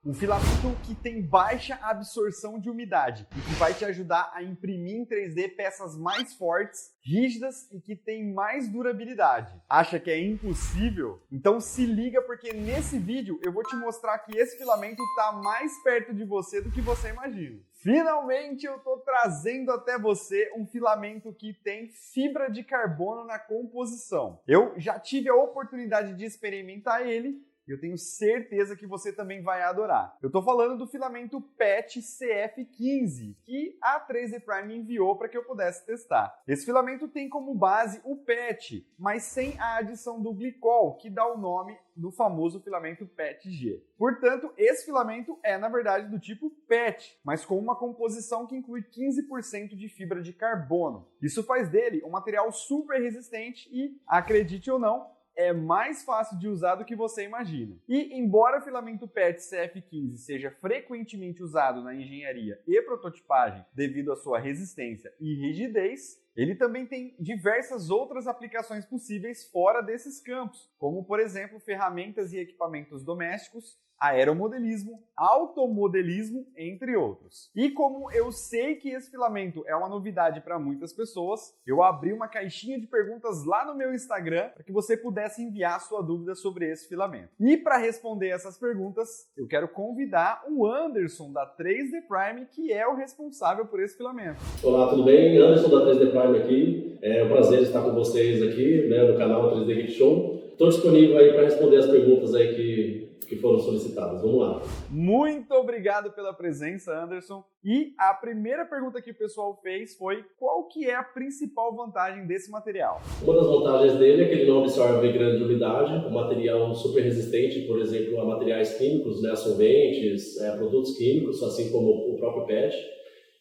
Um filamento que tem baixa absorção de umidade e que vai te ajudar a imprimir em 3D peças mais fortes, rígidas e que tem mais durabilidade. Acha que é impossível? Então se liga, porque nesse vídeo eu vou te mostrar que esse filamento está mais perto de você do que você imagina. Finalmente eu estou trazendo até você um filamento que tem fibra de carbono na composição. Eu já tive a oportunidade de experimentar ele. Eu tenho certeza que você também vai adorar. Eu estou falando do filamento PET CF15, que a 3D Prime enviou para que eu pudesse testar. Esse filamento tem como base o PET, mas sem a adição do glicol, que dá o nome do famoso filamento PETG. Portanto, esse filamento é, na verdade, do tipo PET, mas com uma composição que inclui 15% de fibra de carbono. Isso faz dele um material super resistente e, acredite ou não, é mais fácil de usar do que você imagina. E embora o filamento PET CF15 seja frequentemente usado na engenharia e prototipagem devido à sua resistência e rigidez, ele também tem diversas outras aplicações possíveis fora desses campos, como por exemplo ferramentas e equipamentos domésticos, aeromodelismo, automodelismo, entre outros. E como eu sei que esse filamento é uma novidade para muitas pessoas, eu abri uma caixinha de perguntas lá no meu Instagram para que você pudesse enviar sua dúvida sobre esse filamento. E para responder essas perguntas, eu quero convidar o Anderson da 3D Prime, que é o responsável por esse filamento. Olá, tudo bem? Anderson da 3D Prime aqui. É um prazer estar com vocês aqui, no canal 3D Geek Show. Estou disponível aí para responder as perguntas aí que foram solicitadas. Vamos lá. Muito obrigado pela presença, Anderson. E a primeira pergunta que o pessoal fez foi: qual que é a principal vantagem desse material? Uma das vantagens dele é que ele não absorve grande umidade, um material super resistente, por exemplo, a materiais químicos, a solventes, produtos químicos, assim como o próprio PET,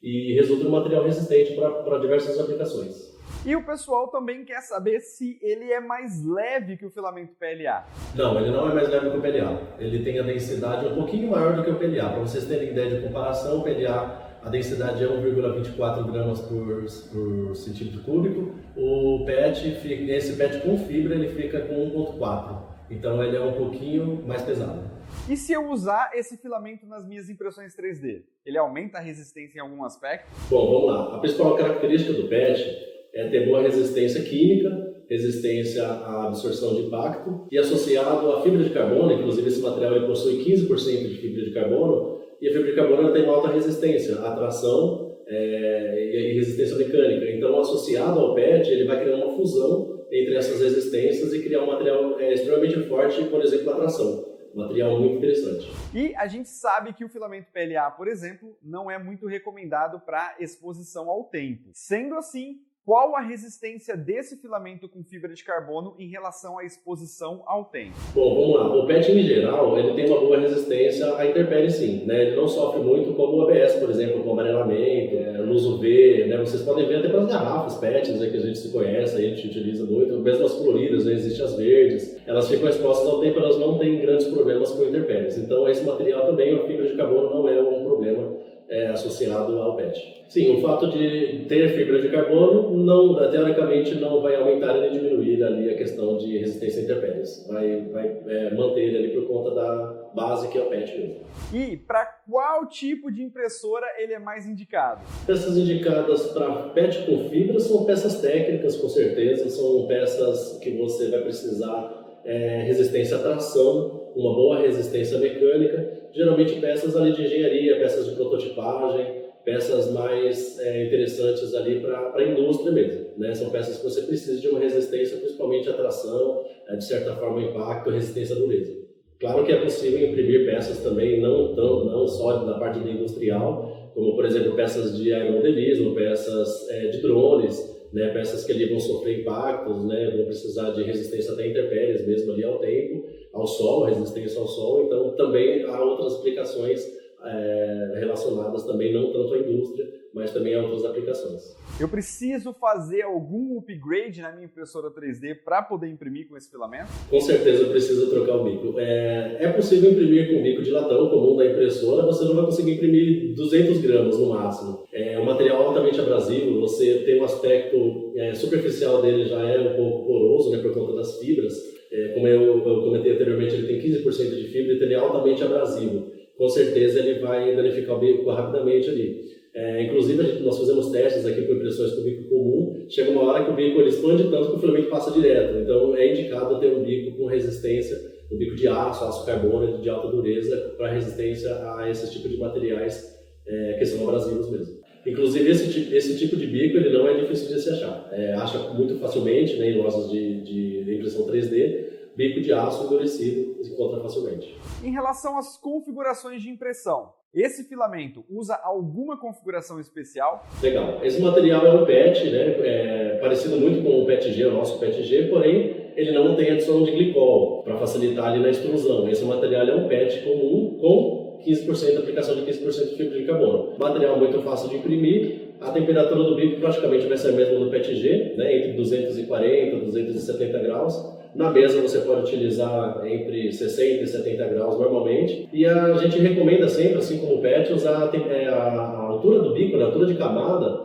e resulta em um material resistente para diversas aplicações. E o pessoal também quer saber se ele é mais leve que o filamento PLA. Não, ele não é mais leve que o PLA. Ele tem a densidade um pouquinho maior do que o PLA. Para vocês terem ideia de comparação, o PLA, a densidade é 1,24 gramas por centímetro cúbico. O PET, esse PET com fibra, ele fica com 1,4. Então ele é um pouquinho mais pesado. E se eu usar esse filamento nas minhas impressões 3D? Ele aumenta a resistência em algum aspecto? Bom, vamos lá. A principal característica do PET é ter boa resistência química, resistência à absorção de impacto, e associado à fibra de carbono, inclusive esse material ele possui 15% de fibra de carbono, e a fibra de carbono tem uma alta resistência à tração e resistência mecânica. Então, associado ao PET, ele vai criar uma fusão entre essas resistências e criar um material extremamente forte, por exemplo, à tração. Um material muito interessante. E a gente sabe que o filamento PLA, por exemplo, não é muito recomendado para exposição ao tempo. Sendo assim, qual a resistência desse filamento com fibra de carbono em relação à exposição ao tempo? Bom, vamos lá. O PET, em geral, ele tem uma boa resistência à intempérie, sim. Ele não sofre muito como o ABS, por exemplo, com amarelamento, luz UV. Vocês podem ver até pelas garrafas PET, que a gente se conhece, a gente utiliza muito. Mesmo as coloridas, existem as verdes. Elas ficam expostas ao tempo, elas não têm grandes problemas com intempéries. Então, esse material também, a fibra de carbono, não é um problema associado ao PET. Sim, o fato de ter fibra de carbono, teoricamente, não vai aumentar nem diminuir ali a questão de resistência a intempéries. Vai manter ele ali por conta da base que é o PET mesmo. E para qual tipo de impressora ele é mais indicado? Peças indicadas para PET com fibra são peças técnicas, com certeza. São peças que você vai precisar resistência à tração, uma boa resistência mecânica, geralmente peças ali de engenharia, peças de prototipagem, peças mais interessantes ali para a indústria mesmo, São peças que você precisa de uma resistência, principalmente à tração, de certa forma impacto, resistência à dureza. Claro que é possível imprimir peças também, não só da parte industrial, como por exemplo peças de aeromodelismo, peças de drones, peças que ali vão sofrer impactos, vão precisar de resistência até intempéries mesmo ali ao tempo, ao sol, resistência ao sol. Então também há outras aplicações relacionadas também não tanto à indústria, mas também a outras aplicações. Eu preciso fazer algum upgrade na minha impressora 3D para poder imprimir com esse filamento? Com certeza precisa trocar o bico. É possível imprimir com o bico de latão comum da impressora, você não vai conseguir imprimir 200 gramas no máximo. É um material altamente abrasivo, você tem um aspecto superficial dele já é um pouco poroso, por conta das fibras. Como eu comentei anteriormente, ele tem 15% de fibra, então ele é altamente abrasivo. com certeza ele vai danificar o bico rapidamente ali. Inclusive, nós fizemos testes aqui com impressões com bico comum, chega uma hora que o bico ele expande tanto que o filamento passa direto. Então, é indicado ter um bico com resistência, um bico de aço carbono de alta dureza, para resistência a esse tipo de materiais que são abrasivos mesmo. Inclusive, esse tipo de bico ele não é difícil de se achar. Acha muito facilmente, né, em lojas de impressão 3D, bico de aço endurecido se encontra facilmente. Em relação às configurações de impressão, esse filamento usa alguma configuração especial? Legal. Esse material é um PET, né, parecido muito com o PETG, o nosso PETG, porém ele não tem adição de glicol para facilitar ali na extrusão. Esse material é um PET comum com 15%, aplicação de 15% de fibra de carbono. Material muito fácil de imprimir, a temperatura do bico praticamente vai ser a mesma do PETG, né, entre 240 e 270 graus. Na mesa você pode utilizar entre 60 e 70 graus normalmente. E a gente recomenda sempre, assim como o PET, usar a altura do bico, a altura de camada,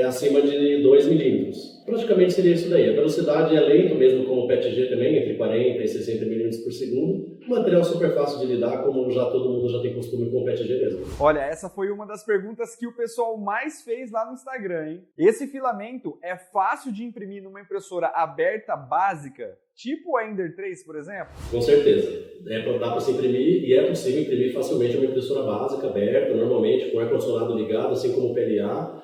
acima de 2 milímetros. Praticamente seria isso daí. A velocidade é lento, mesmo como o PETG também, entre 40 e 60 milímetros por segundo. Um material super fácil de lidar, como todo mundo já tem costume com o PETG mesmo. Olha, essa foi uma das perguntas que o pessoal mais fez lá no Instagram, hein? Esse filamento é fácil de imprimir numa impressora aberta básica, tipo a Ender 3, por exemplo? Com certeza. Dá para se imprimir e é possível imprimir facilmente uma impressora básica, aberta, normalmente, com ar-condicionado ligado, assim como o PLA,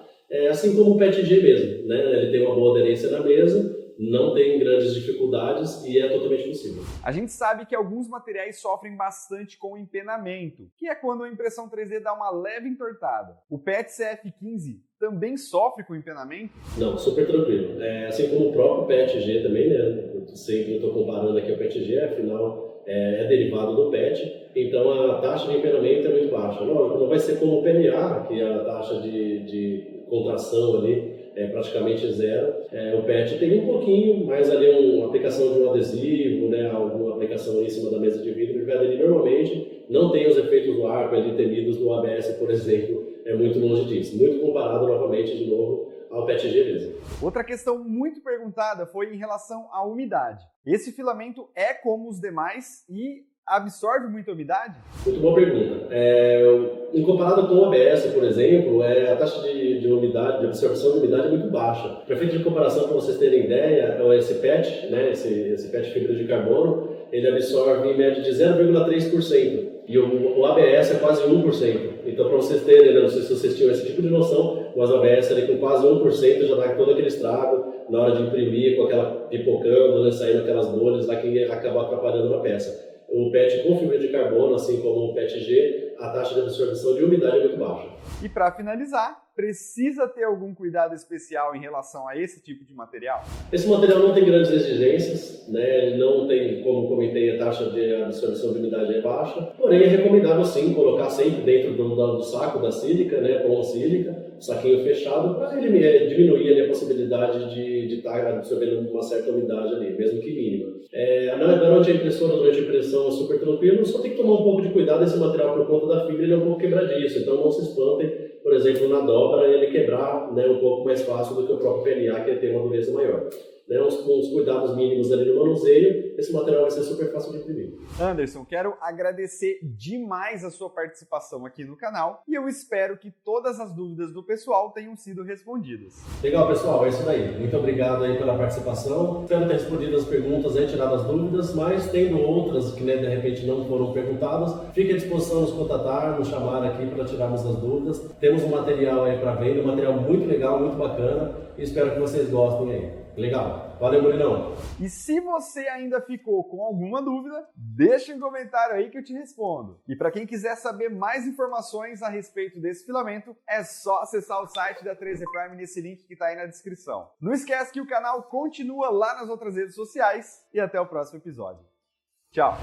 assim como o PETG mesmo, né? Ele tem uma boa aderência na mesa, não tem grandes dificuldades e é totalmente possível. A gente sabe que alguns materiais sofrem bastante com o empenamento, que é quando a impressão 3D dá uma leve entortada. O PET CF15 também sofre com empenamento? Não, super tranquilo. Assim como o próprio PETG também, né? Sempre estou comparando aqui o PETG, afinal é derivado do PET, então a taxa de empenamento é muito baixa. Não vai ser como o PLA, que a taxa de contração ali é praticamente zero. O PET tem um pouquinho, mas ali uma aplicação de um adesivo, né, alguma aplicação ali em cima da mesa de vidro, ele vai aderir normalmente, não tem os efeitos do arco ali temidos do ABS, por exemplo, é muito longe disso. Muito comparado novamente, de novo, ao PETG mesmo. Outra questão muito perguntada foi em relação à umidade. Esse filamento é como os demais e absorve muita umidade? Muito boa pergunta. Em comparado com o ABS, por exemplo, a taxa de umidade, de absorção de umidade é muito baixa. Para efeito de comparação, para vocês terem ideia, esse PET, né, esse PET fibra de carbono, ele absorve em média de 0,3%. E o ABS é quase 1%. Então, para vocês terem, não sei se vocês tinham esse tipo de noção, mas o ABS ali com quase 1% já dá todo aquele estrago na hora de imprimir, com aquela pipocando, né, saindo aquelas bolhas lá que acaba atrapalhando uma peça. O PET com fibra de carbono, assim como o PETG, a taxa de absorção de umidade é muito baixa. E para finalizar, precisa ter algum cuidado especial em relação a esse tipo de material? Esse material não tem grandes exigências, né? Ele não tem, como comentei, a taxa de absorção de umidade é baixa, porém é recomendável sim colocar sempre dentro do saco da sílica, né, com sílica, saquinho fechado, para ele diminuir ali a possibilidade de estar absorvendo uma certa umidade ali, mesmo que mínima. Durante a impressora, durante a impressão é super tranquilo, só tem que tomar um pouco de cuidado. Esse material, por conta da fibra, ele é um pouco quebradiço, então não se espantem, por exemplo, na dobra, ele quebrar, né, um pouco mais fácil do que o próprio PLA, que tem uma dureza maior. Com os cuidados mínimos ali no manuseio, esse material vai ser super fácil de imprimir. Anderson, quero agradecer demais a sua participação aqui no canal e eu espero que todas as dúvidas do pessoal tenham sido respondidas. Legal, pessoal, é isso daí. Muito obrigado aí pela participação. Espero ter respondido as perguntas, tirado as dúvidas, mas tendo outras que, né, de repente não foram perguntadas, fique à disposição nos contatar, nos chamar aqui para tirarmos as dúvidas. Temos um material aí para venda, um material muito legal, muito bacana e espero que vocês gostem aí. Legal. Valeu, Murilão. E se você ainda ficou com alguma dúvida, deixa um comentário aí que eu te respondo. E para quem quiser saber mais informações a respeito desse filamento, é só acessar o site da 3D Prime nesse link que está aí na descrição. Não esquece que o canal continua lá nas outras redes sociais e até o próximo episódio. Tchau!